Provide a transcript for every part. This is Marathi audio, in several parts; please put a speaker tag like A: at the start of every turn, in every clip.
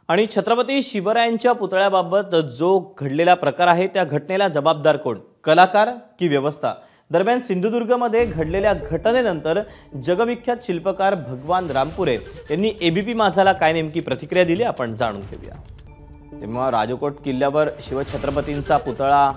A: आणि छत्रपती शिवरायांच्या पुतळ्याबाबत जो घडलेला प्रकार आहे त्या घटनेला जबाबदार कोण, कलाकार की व्यवस्था? दरम्यान सिंधुदुर्गमध्ये घडलेल्या घटनेनंतर जगविख्यात शिल्पकार भगवान रामपुरे यांनी एबीपी माझाला काय नेमकी प्रतिक्रिया दिली आपण जाणून घेऊया। तेव्हा राजकोट किल्ल्यावर शिवछत्रपतींचा पुतळा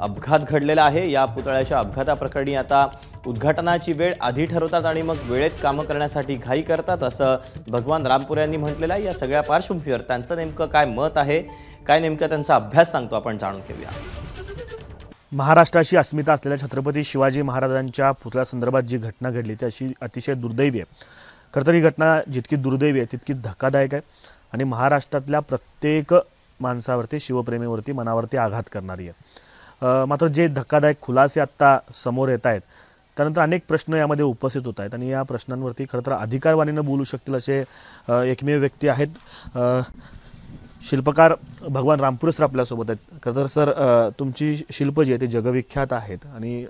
A: अपघात घडलेला आहे। या पुतळ्याच्या अपघाताप्रकरणी आता उद्घाटनाची वेळ आधी ठरवतात आणि मग वेळेत काम करण्यासाठी घाई करतात असं भगवान रामपुरे यांनी म्हटलेलं आहे। या सगळ्या पार्श्वभूमीवर त्यांचं नेमकं काय मत आहे, काय नेमका त्यांचा अभ्यास सांगतो आपण जाणून घेऊया।
B: महाराष्ट्राची अस्मिता असलेल्या छत्रपती शिवाजी महाराजांच्या पुतळ्यासंदर्भात जी घटना घडली ती अशी अतिशय दुर्दैवी आहे। खरं तर ही घटना जितकी दुर्दैवी आहे तितकी धक्कादायक आहे आणि महाराष्ट्रातल्या प्रत्येक माणसावरती, शिवप्रेमीवरती, मनावरती आघात करणारी आहे। मात्र जे धक्कादायक खुलासे आत्ता समोर येत आहेत त्यानंतर अनेक प्रश्न यामध्ये उपस्थित होत आहेत आणि या प्रश्नांवरती खरं तर अधिकारवाणीनं बोलू शकतील असे एकमेव व्यक्ती आहेत। शिल्पकार भगवान रामपुरे सर आपल्यासोबत आहेत। खरं तर सर, तुमची शिल्प जी आहे ती जगविख्यात आहेत आणि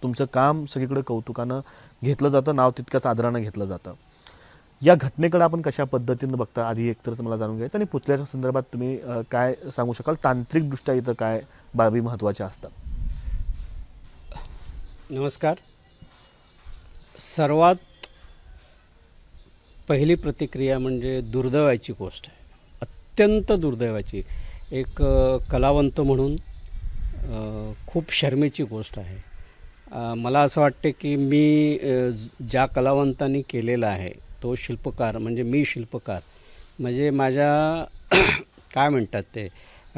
B: तुमचं काम सगळीकडे कौतुकानं घेतलं जातं, नाव तितकंच आदरानं घेतलं जातं। या घटनेकडे आपण कशा पद्धतीनं बघता, आधी एकतर मला जाणून घ्यायचं आणि पुतळ्याच्या संदर्भात तुम्ही काय सांगू शकाल? तांत्रिकदृष्ट्या इथं काय बाबी महत्त्वाच्या असतात?
C: नमस्कार। सर्वात पहिली प्रतिक्रिया म्हणजे दुर्दैवाची गोष्ट आहे, अत्यंत दुर्दैवाची। एक कलावंत म्हणून खूप शर्मेची गोष्ट आहे। मला असं वाटते की मी ज्या कलावंतांनी केलेला आहे तो शिल्पकार म्हणजे मी शिल्पकार म्हणजे माझ्या काय म्हणतात ते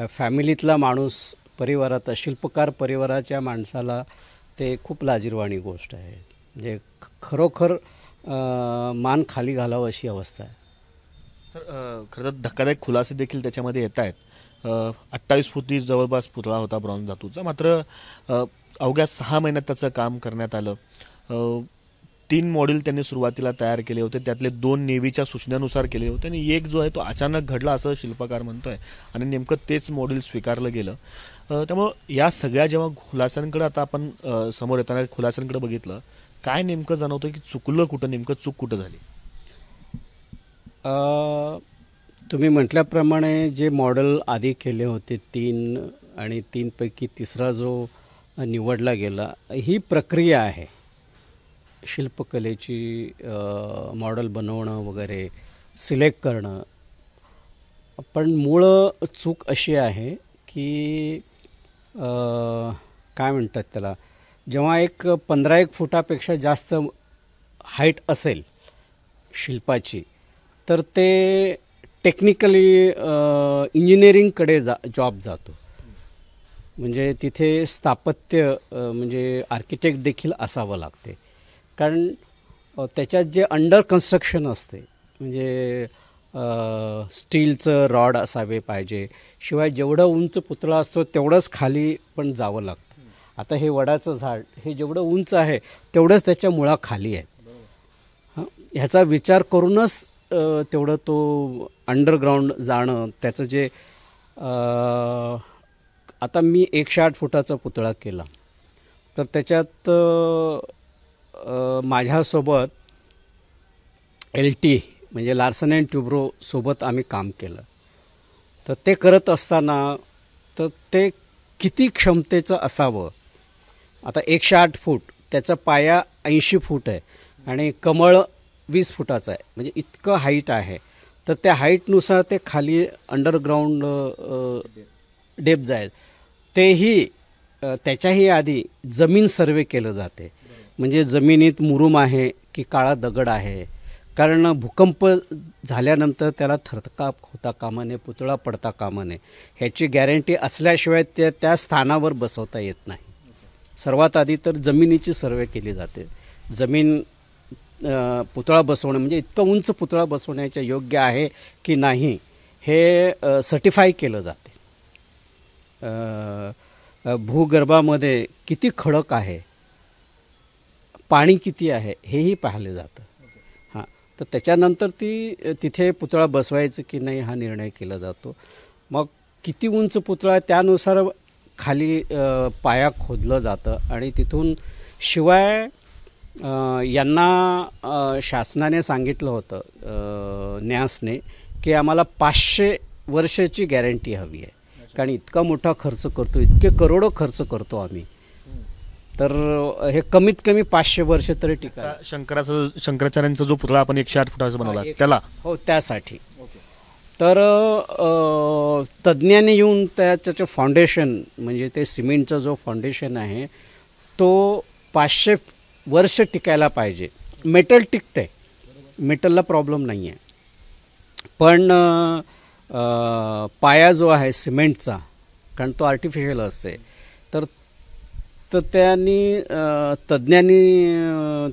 C: फॅमिलीतला माणूस, परिवारात शिल्पकार परिवाराच्या माणसाला ते खूप लाजिरवाणी गोष्ट आहे। म्हणजे खरोखर मान खाली घालावं अशी अवस्था आहे।
B: सर, खरं तर धक्कादायक खुलासे देखील त्याच्यामध्ये येत आहेत। 28 फुटी जवळपास पुतळा होता ब्रॉन्झ धातूचा, मात्र अवघ्या 6 महिन्यात त्याचं काम करण्यात आलं। 3 मॉडेल त्यांनी सुरुवातीला तयार केले होते, त्यातले 2 नेव्हीच्या सूचनेनुसार केले होते आणि एक जो आहे तो अचानक घडला असं शिल्पकार म्हणतोय आणि नेमकं तेच मॉडेल स्वीकारलं गेलं। त्यामुळं या सगळ्या जेव्हा खुलास्यांकडे आता आपण समोर येताना खुलास्यांकडे बघितलं, काय नेमकं जाणवतं की चुकलं कुठं, नेमकं चूक कुठं झाली?
C: तुम्ही म्हटल्याप्रमाणे जे मॉडेल आधी केले होते 3 आणि 3 पैकी तिसरा जो निवडला गेला, ही प्रक्रिया आहे शिल्पकलेची। मॉडेल बनवणं वगैरे सिलेक्ट करणं, पण मूळ चूक अशी आहे की काय म्हणतात त्याला, जेव्हा एक 15 फुटापेक्षा जास्त हाईट असेल शिल्पाची तर ते टेक्निकली इंजिनिअरिंगकडे जॉब जातो। म्हणजे तिथे स्थापत्य म्हणजे आर्किटेक्ट देखील असावं लागते, कारण त्याच्यात जे अंडर कन्स्ट्रक्शन असते म्हणजे स्टीलचं रॉड असावे पाहिजे, शिवाय जेवढं उंच पुतळा असतो तेवढंच खाली पण जावं लागतं। आता हे वडाचं झाड हे जेवढं उंच आहे तेवढंच त्याच्या मुळा खाली आहेत। ह्याचा विचार करूनच तेवढं तो अंडरग्राऊंड जाणं त्याचं जे आता मी 108 फुटाचा पुतळा केला तर त्याच्यात माझ्यासोबत LT म्हणजे लार्सन अँड ट्युब्रो सोबत आम्ही काम केलं। तर ते करत असताना तर ते किती क्षमतेचं असावं। आता 108 फूट, त्याचा पाया 80 फूट आहे आणि कमळ 20 फुटाचा आहे, म्हणजे इतकं हाईट आहे। तर त्या हाईटनुसार ते खाली अंडरग्राऊंड डेप्थ जाईल, तेही त्याच्याही आधी जमीन सर्वे केलं जाते, म्हणजे जमिनीत मुरूम आहे की काळा दगड आहे, कारण भूकंप झाल्यानंतर त्याला थरकाप होता कामा नये, पुतळा पडता कामा नये, ह्याची गॅरंटी असल्याशिवाय त्या स्थानावर बसवता येत नाही। सर्वात आधी तर जमिनीची सर्वे केली जाते। जमीन पुतळा बसवणं म्हणजे इतकं उंच पुतळा बसवण्याच्या योग्य आहे की नाही हे सर्टिफाय केलं जाते। भूगर्भामध्ये किती खडक आहे, पाणी किती आहे हेही पाहिलं जातं। हां, तर त्याच्यानंतर तिथे पुतळा बसवायचं की नाही हा निर्णय केला जातो। मग किती उंच पुतळा त्यानुसार खाली पाया खोदलं जातं आणि तिथून शिवाय यांना शासनाने सांगितलं होतं न्यासने की आम्हाला 500 वर्षाची गॅरंटी हवी आहे, कारण इतका मोठा खर्च करतो, इतके करोडो खर्च करतो आम्ही, तर हे कमीत कमी 500 वर्ष तरी टिका.
B: शंकराचार्यांचा जो पुतळा आपण 108 फुटाचा बनवला त्याला,
C: हो, त्यासाठी. तर तज्ज्ञांनी येऊन त्याचं फाउंडेशन, म्हणजे ते सिमेंटचा जो फाउंडेशन आहे तो 500 वर्ष टिकायला पाहिजे. मेटल टिकते, मेटलला प्रॉब्लेम नाही आहे, पण पाया जो आहे सिमेंटचा, कारण तो आर्टिफिशियल असते, तर त्यांनी तज्ज्ञांनी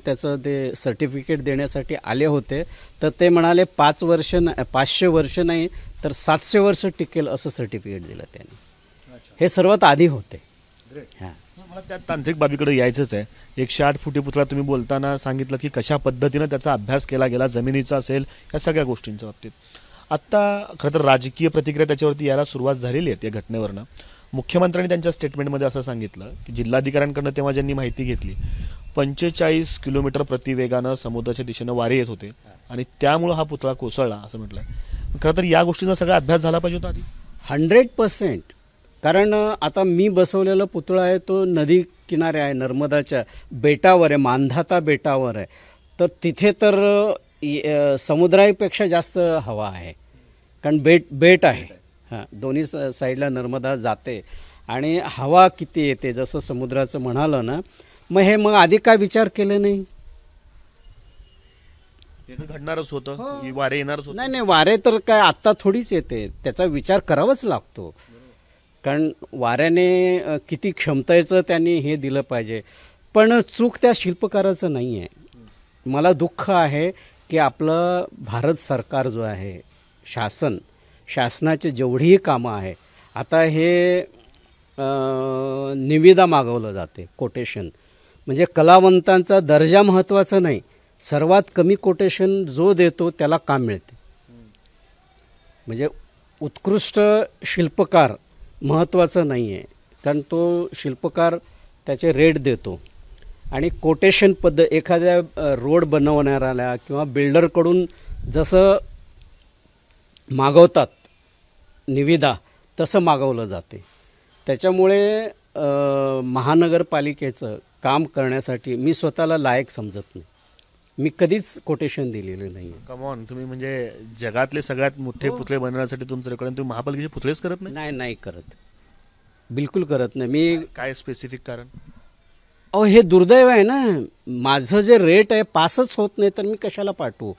C: त्याचं ते सर्टिफिकेट देण्यासाठी आले होते, तर ते म्हणाले 500 वर्ष नाही तर 700 वर्ष टिकेल असं सर्टिफिकेट दिलं त्यांनी. हे सर्वात आधी होते. हां,
B: मला त्या तांत्रिक बाबीकडे यायचंच आहे. 108 फुटी पुतळा तुम्ही बोलताना सांगितलं की कशा पद्धतीनं त्याचा अभ्यास केला गेला, जमिनीचा असेल, या सगळ्या गोष्टींच्या बाबतीत. आत्ता खरं तर राजकीय प्रतिक्रिया त्याच्यावरती यायला सुरुवात झालेली आहे. या घटनेवरनं मुख्यमंत्र्यांनी त्यांच्या स्टेटमेंटमध्ये असं सांगितलं की जिल्हाधिकाऱ्यांकडनं तेव्हा ज्यांनी माहिती घेतली 45 किलोमीटर प्रतिवेगानं समुद्राच्या दिशेनं वारे येत होते आणि त्यामुळं हा पुतळा कोसळला असं म्हटलंय. खरं तर या गोष्टीचा सगळा अभ्यास झाला पाहिजे होता आधी.
C: 100%. कारण आता मी बसवलेला पुतळा आहे तो नदी किनारे आहे, नर्मदाच्या बेटावर आहे, मांधाता बेटावर आहे, तर तिथे तर समुद्रापेक्षा जास्त हवा आहे, कारण बेट आहे. हां, दोन्ही साईडला नर्मदा जाते आणि हवा किती येते, जसं समुद्राचं म्हणालं ना, मग आधी काय विचार केले नाही.
B: घडणारच होतं, वारे येणारच होतं.
C: नाही, वारे तर काय आत्ता थोडीच येते, त्याचा विचार करावाच लागतो, कारण वाऱ्याने किती क्षमतेचं त्यांनी हे दिलं पाहिजे. पण चूक त्या शिल्पकाराचं नाही आहे. मला दुःख आहे की आपलं भारत सरकार जो आहे, शासनाचे जेवढीही कामं आहे, आता हे निविदा मागवलं जाते, कोटेशन, म्हणजे कलावंतांचा दर्जा महत्त्वाचा नाही, सर्वात कमी कोटेशन जो देतो त्याला काम मिळते. म्हणजे उत्कृष्ट शिल्पकार महत्त्वाचं नाही आहे, कारण तो शिल्पकार त्याचे रेट देतो आणि कोटेशन एखाद्या रोड बनवणाऱ्याला किंवा बिल्डरकडून जसं मागवतात निविदा तसं मागवलं जाते. त्याच्यामुळे महानगरपालिकेचं काम करण्यासाठी मी स्वतःला लायक समजत नाही. मी कधीच कोटेशन दिलेलं नाही.
B: कमॉन, तुम्ही म्हणजे जगातले सगळ्यात मोठे पुतळे बनवण्यासाठी तुमचं रेकॉर्ड, तुम्ही महापालिकेचे पुतळेच करत नाही?
C: नाही करत, बिलकुल करत नाही. मी
B: काय स्पेसिफिक कारण?
C: हे दुर्दैव आहे ना, माझं जे रेट आहे पासच होत नाही, तर मी कशाला पाठवू.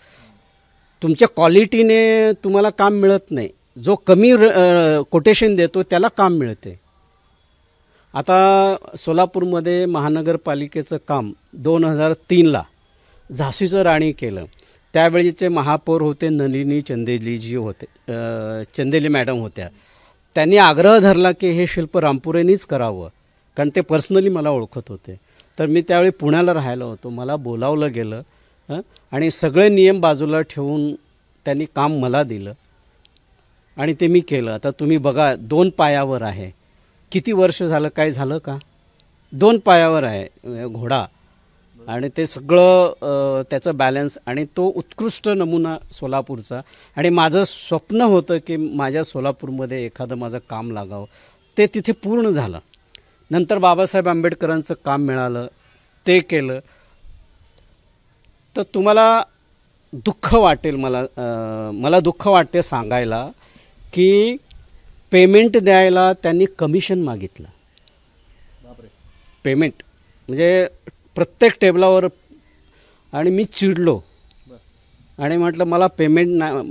C: तुमच्या क्वालिटीने तुम्हाला काम मिळत नाही, जो कमी कोटेशन देतो त्याला काम मिळते. आता सोलापूरमध्ये महानगरपालिकेचं काम 2003ला झाशीचं राणी केलं. त्यावेळीचे महापौर होते नलिनी चंदेलीजी होते, चंदेली मॅडम होत्या. त्यांनी आग्रह धरला की हे शिल्प रामपुरेनीच करावं, कारण ते पर्सनली मला ओळखत होते. तर मी त्यावेळी पुण्याला राहायला होतो, मला बोलावलं गेलं आणि सगळे नियम बाजूला ठेवून त्यांनी काम मला दिलं आणि ते मी केलं. आता तुम्ही बघा, 2 पायावर आहे. किती वर्ष झालं, काय झालं का? 2 पायावर आहे घोडा आणि ते सगळं त्याचं बॅलन्स आणि तो उत्कृष्ट नमुना सोलापूरचा. आणि माझं स्वप्न होतं की माझ्या सोलापूरमध्ये एखादं माझं काम लागावं, ते तिथे पूर्ण झालं. नंतर बाबासाहेब आंबेडकरांचं काम मिळालं, ते केलं. तर तुम्हाला दुःख वाटेल, मला दुःख वाटते सांगायला की पेमेंट द्यायला त्यांनी कमिशन मागितलं. पेमेंट म्हणजे प्रत्येक टेबलावर, आणि मी चिडलो आणि म्हटलं मला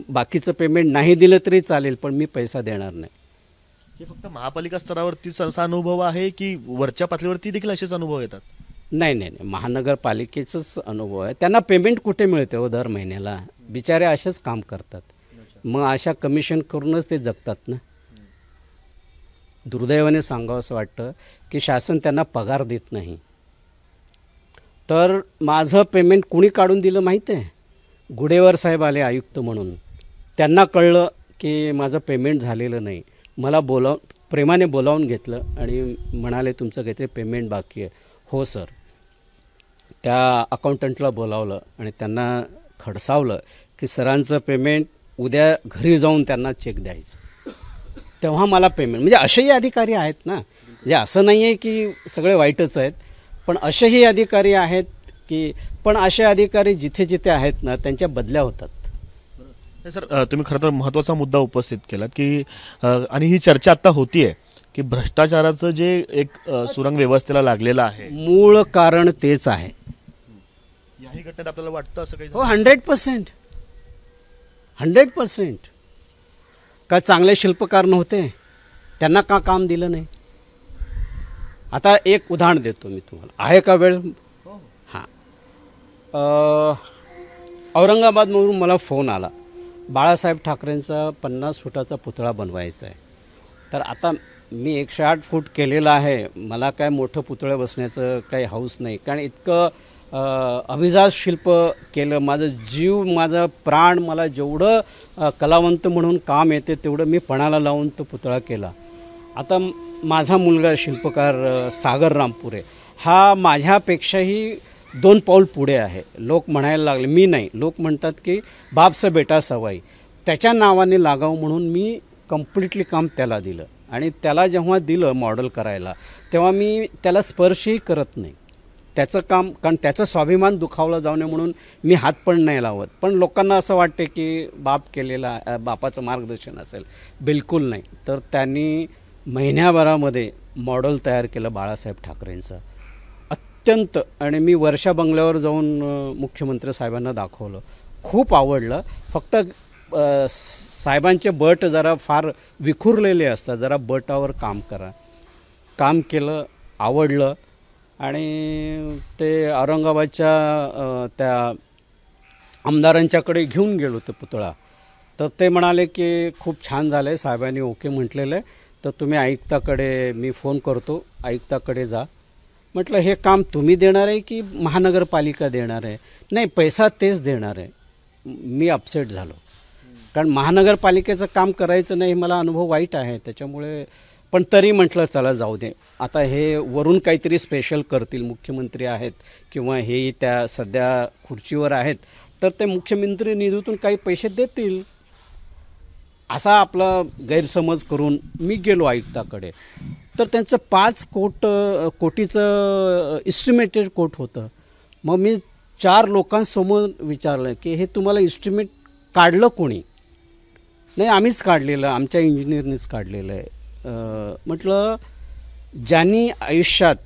C: बाकीचं पेमेंट नाही दिलं तरी चालेल, पण मी पैसा देणार नाही.
B: हे फक्त महापालिका स्तरावरतीच असा अनुभव आहे की वरच्या पातळीवरती देखील असेच अनुभव येतात?
C: नाही, महानगरपालिकेचाच अनुभव आहे. त्यांना पेमेंट कुठे मिळते हो दर महिन्याला? बिचारे असेच काम करतात, मग अशा कमिशन करूनच ते जगतात ना. दुर्दैवाने सांगावं असं वाटतं की शासन त्यांना पगार देत नाही. तर माझं पेमेंट कुणी काढून दिलं माहीत आहे? गुडेवर साहेब आले आयुक्त म्हणून, त्यांना कळलं की माझं पेमेंट झालेलं नाही. मला प्रेमाने बोलावून घेतलं आणि म्हणाले तुमचं काहीतरी पेमेंट बाकी आहे. हो सर. त्या अकाउंटंटला बोलावलं आणि त्यांना खडसावलं की सरांचं पेमेंट उद्या घरी जाऊन त्यांना चेक द्यायचा, तेव्हा मला पेमेंट. म्हणजे असेही अधिकारी आहेत ना, म्हणजे असं नाही आहे की सगळे वाईटच आहेत, पण असेही अधिकारी आहेत की, पण असे अधिकारी जिथे जिथे आहेत ना त्यांच्या बदल्या होतात.
B: सर, तुम्ही खरं तर महत्त्वाचा मुद्दा उपस्थित केलात की आणि ही चर्चा आता होतीये की भ्रष्टाचाराचं जे एक सुरंग व्यवस्थेला लागलेलं आहे,
C: मूळ कारण तेच आहे.
B: याही घटनेत आपल्याला वाटतं असं काही?
C: हो, 100%. का चांगले शिल्पकार नव्हते, त्यांना का काम दिलं नाही? आता एक उदाहरण देतो मी तुम्हाला, आहे का वेळ? हां. औरंगाबादमधून मला फोन आला, बाळासाहेब ठाकरेंचा 50 फुटाचा पुतळा बनवायचा आहे. तर आता मी 108 फूट केलेला आहे, मला काय मोठं पुतळं बसण्याचं काही हौस नाही, कारण इतकं अभिजात शिल्प केलं. माझं जीव, माझा प्राण, मला जेवढं कलावंत म्हणून काम येते तेवढं मी पणाला लावून तो पुतळा केला. आता माझा मुलगा शिल्पकार सागर रामपुरे हा माझ्यापेक्षाही 2 पाऊल पुढे आहे. लोक म्हणायला लागले, मी नाही, लोक म्हणतात की बापसा बेटा सवाई, त्याच्या नावाने लागावं म्हणून मी कम्प्लिटली काम त्याला दिलं. आणि त्याला जेव्हा दिलं मॉडेल करायला, तेव्हा मी त्याला स्पर्शही करत नाही. त्याचं काम, कारण त्याचं स्वाभिमान दुखावलं जाऊ नये म्हणून मी हात पण नाही लावत. पण लोकांना असं वाटते की बाप केलेला, बापाचं मार्गदर्शन असेल. बिलकुल नाही. तर त्यांनी महिन्याभरामध्ये मॉडेल तयार केलं बाळासाहेब ठाकरेंचं, अत्यंत. आणि मी वर्षा बंगल्यावर जाऊन मुख्यमंत्री साहेबांना दाखवलं, खूप आवडलं. फक्त साहेबांचे बट जरा फार विखुरलेले असतात, जरा बटावर काम करा. काम केलं, आवडलं. आणि ते औरंगाबादच्या त्या आमदारांच्याकडे घेऊन गेलो ते पुतळा. तर ते म्हणाले की खूप छान झालं आहे, साहेबांनी ओके म्हटलेलं आहे, तर तुम्ही आयुक्ताकडे मी फोन करतो, आयुक्ताकडे जा. म्हटलं हे काम तुम्ही देणार आहे की महानगरपालिका देणार आहे? नाही, पैसा तेच देणार आहे. मी अपसेट झालो, कारण महानगरपालिकेचं काम करायचं नाही, मला अनुभव वाईट आहे त्याच्यामुळे. पण तरी म्हटलं चला जाऊ दे, आता हे वरून काहीतरी स्पेशल करतील, मुख्यमंत्री आहेत किंवा हे त्या सध्या खुर्चीवर आहेत, तर ते मुख्यमंत्री निधीतून काही पैसे देतील, असा आपला गैरसमज करून मी गेलो आयुक्ताकडे. तर त्यांचं 5 कोटीचं इस्टिमेटेड कोट होतं. मग मी 4 लोकांसमोर विचारलं की हे तुम्हाला इस्टिमेट काढलं कोणी? नाही, आम्हीच काढलेलं, आमच्या इंजिनियरनीच काढलेलं आहे. म्हटलं ज्यांनी आयुष्यात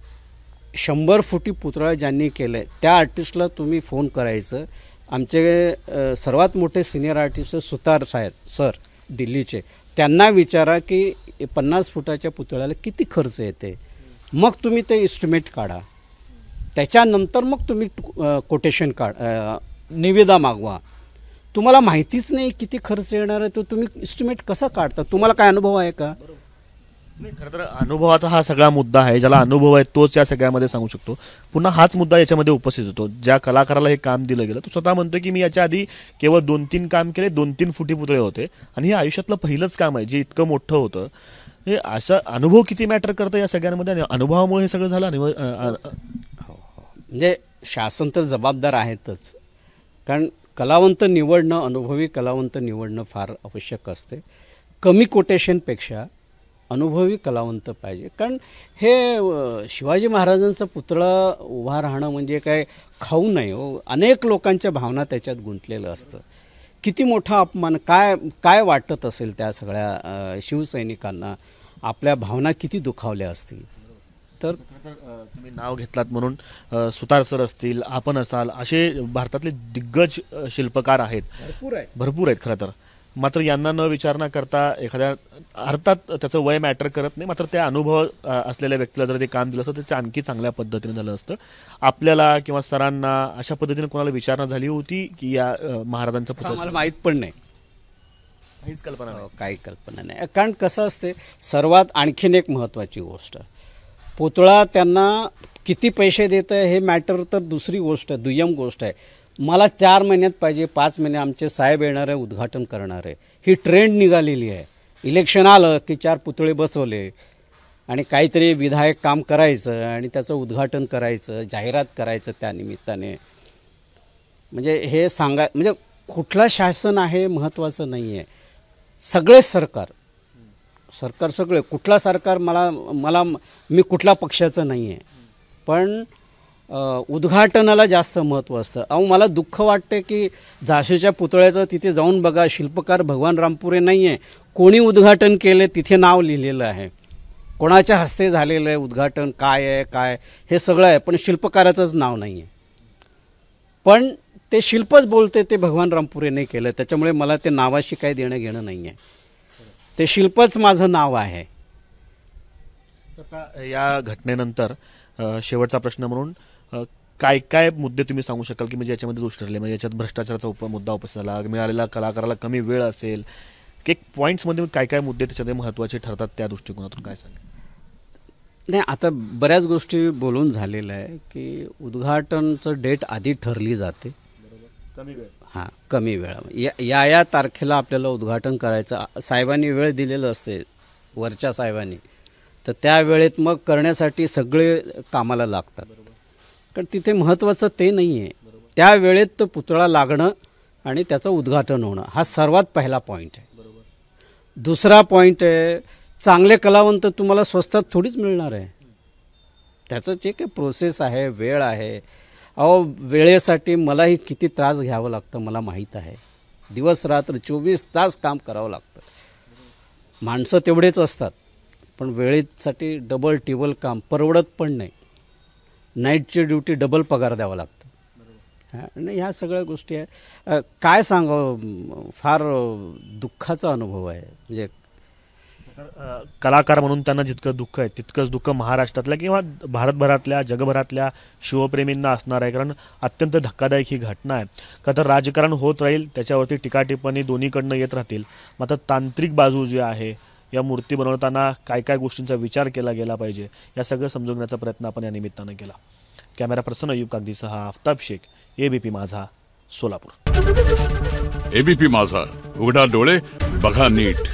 C: 100 फुटी पुतळा ज्यांनी केलं आहे त्या आर्टिस्टला तुम्ही फोन करायचं. आमचे सर्वात मोठे सिनियर आर्टिस्ट सुतार साहेब सर दिल्लीचे, त्यांना विचारा की 50 फुटाच्या पुतळ्याला किती खर्च येते, मग तुम्ही ते इस्टिमेट काढा. त्याच्यानंतर मग तुम्ही कोटेशन निविदा मागवा. तुम्हाला माहितीच नाही किती खर्च येणार आहे, तर तुम्ही इस्टिमेट कसा काढता? तुम्हाला काय अनुभव आहे का?
B: नाही, खरं तर अनुभवाचा हा सगळा मुद्दा आहे. ज्याला अनुभव आहे तोच या सगळ्यामध्ये सांगू शकतो. पुन्हा हाच मुद्दा याच्यामध्ये उपस्थित होतो. ज्या कलाकाराला हे काम दिलं गेलं तो स्वतः म्हणतो की मी याच्या आधी केवळ 2-3 काम केले, 2-3 फुटी पुतळे होते आणि हे आयुष्यातलं पहिलंच काम आहे जे इतकं मोठं होतं. हे असा अनुभव किती मॅटर करतं या सगळ्यांमध्ये, आणि अनुभवामुळे हे सगळं झालं.
C: म्हणजे शासन तर जबाबदार आहेतच, कारण कलावंत निवडणं, अनुभवी कलावंत निवडणं फार आवश्यक असते. कमी कोटेशनपेक्षा अनुभवी कलावंत पाहिजे. कारण हे शिवाजी महाराजांचा पुतळा उभा राहणं म्हणजे काय खाऊ नये हो. अनेक लोकांच्या भावना त्याच्यात गुंतलेलं असतं. किती मोठा अपमान, काय वाटत असेल त्या सगळ्या शिवसैनिकांना, आपल्या भावना किती दुखावल्या असतील. तर
B: तुम्ही नाव घेतलात म्हणून सुतार सर असतील, आपण असाल, असे भारतातले दिग्गज शिल्पकार आहेत, भरपूर आहेत खरं तर. मात्र यांना न विचारणा करता एखाद्या, अर्थात त्याचं वय मॅटर करत नाही, मात्र त्या अनुभव असलेल्या व्यक्तीला जर ते काम दिलं असतं तर ते आणखी चांगल्या पद्धतीने झालं असतं. आपल्याला किंवा सरांना अशा पद्धतीने कोणाला विचारणा झाली होती की या महाराजांचा पुतळा?
C: मला माहीत पण नाही,
B: काहीच कल्पना नाही.
C: काही कल्पना नाही. कारण कसं असते, सर्वात आणखीन एक महत्त्वाची गोष्ट, पुतळा त्यांना किती पैसे देतं हे मॅटर तर दुसरी गोष्ट आहे, दुय्यम गोष्ट आहे. मला 4 महिन्यात पाहिजे, 5 महिने आमचे साहेब येणार आहे, उद्घाटन करणार आहे, ही ट्रेंड निघालेली आहे. इलेक्शन आलं की 4 पुतळे बसवले आणि काहीतरी विधायक काम करायचं आणि त्याचं उद्घाटन करायचं, जाहिरात करायचं त्या निमित्ताने. म्हणजे हे म्हणजे कुठलं शासन आहे महत्त्वाचं नाही आहे. सगळेच सरकार सगळे, कुठला सरकार मला मी कुठल्या पक्षाचं नाही आहे, पण उद्घाटनाला जास्त महत्त्व असतं. अहो मला दुःख वाटते की झाशीच्या पुतळ्याचं तिथे जाऊन बघा, शिल्पकार भगवान रामपुरे नाही आहे, कोणी उद्घाटन केले तिथे नाव लिहिलेलं आहे, कोणाच्या हस्ते झालेलं आहे उद्घाटन, काय हे सगळं आहे, पण शिल्पकाराचंच नाव नाही आहे. पण ते शिल्पच बोलते ते भगवान रामपुरे नाही केलं, त्याच्यामुळे मला ते नावाशी काही देणं घेणं नाही आहे. ते शिल्पच माझं नाव आहे.
B: आता या घटनेनंतर शेवटचा प्रश्न म्हणून काय काय मुद्दे तुम्ही सांगू शकाल की म्हणजे याच्यामध्ये दोष ठरले, म्हणजे याच्यात भ्रष्टाचाराचा मुद्दा उपस्थित झाला, मिळालेला कलाकाराला कमी वेळ असेल, एक पॉईंट्समध्ये काय काय मुद्दे त्याच्यामध्ये महत्त्वाचे ठरतात त्या दृष्टिकोनातून काय सांगा?
C: नाही, आता बऱ्याच गोष्टी बोलून झालेलं आहे की उद्घाटनचं डेट आधी ठरली जाते,
B: कमी वेळ,
C: हां कमी वेळा, या तारखेला आपल्याला उद्घाटन करायचं, साहेबांनी वेळ दिलेलं असते वरच्या साहेबांनी, तर त्या वेळेत मग करण्यासाठी सगळे कामाला लागतात. कारण तिथे महत्त्वाचं ते नाही आहे, त्या वेळेत तो पुतळा लागणं आणि त्याचं उद्घाटन होणं हा सर्वात पहिला पॉईंट आहे. दुसरा पॉईंट आहे, चांगले कलावंत तुम्हाला स्वस्तात थोडीच मिळणार आहे, त्याचं जे काही प्रोसेस आहे, वेळ आहे. अहो वेळेसाठी मलाही किती त्रास घ्यावं लागतं मला माहीत आहे, दिवस रात्र 24 तास काम करावं लागतं, माणसं तेवढेच असतात, पण वेळेसाठी डबल टिबल काम परवडत पण नाही, नाईटची ड्युटी डबल पगार द्यावा लागतं. आणि ह्या सगळ्या गोष्टी आहे. काय सांगावं, फार दुःखाचा अनुभव आहे. म्हणजे
B: कलाकार म्हणून त्यांना जितकं दुःख आहे तितकंच दुःख महाराष्ट्रातल्या किंवा भारतभरातल्या जगभरातल्या शिवप्रेमींना असणार आहे, कारण अत्यंत धक्कादायक ही घटना आहे. का तर राजकारण होत राहील, त्याच्यावरती टीका टिप्पणी दोन्हीकडनं येत राहतील, मात्र तांत्रिक बाजू जी आहे, या मूर्ती बनवताना काय काय गोष्टींचा विचार केला गेला पाहिजे, या सगळं समजून प्रयत्न आपण या निमित्तानं केला. कॅमेरा पर्सन अयूब कागदीसह आफताब शेख, एबीपी माझा, सोलापूर.
D: एबीपी माझा, उघडा डोळे बघा नीट.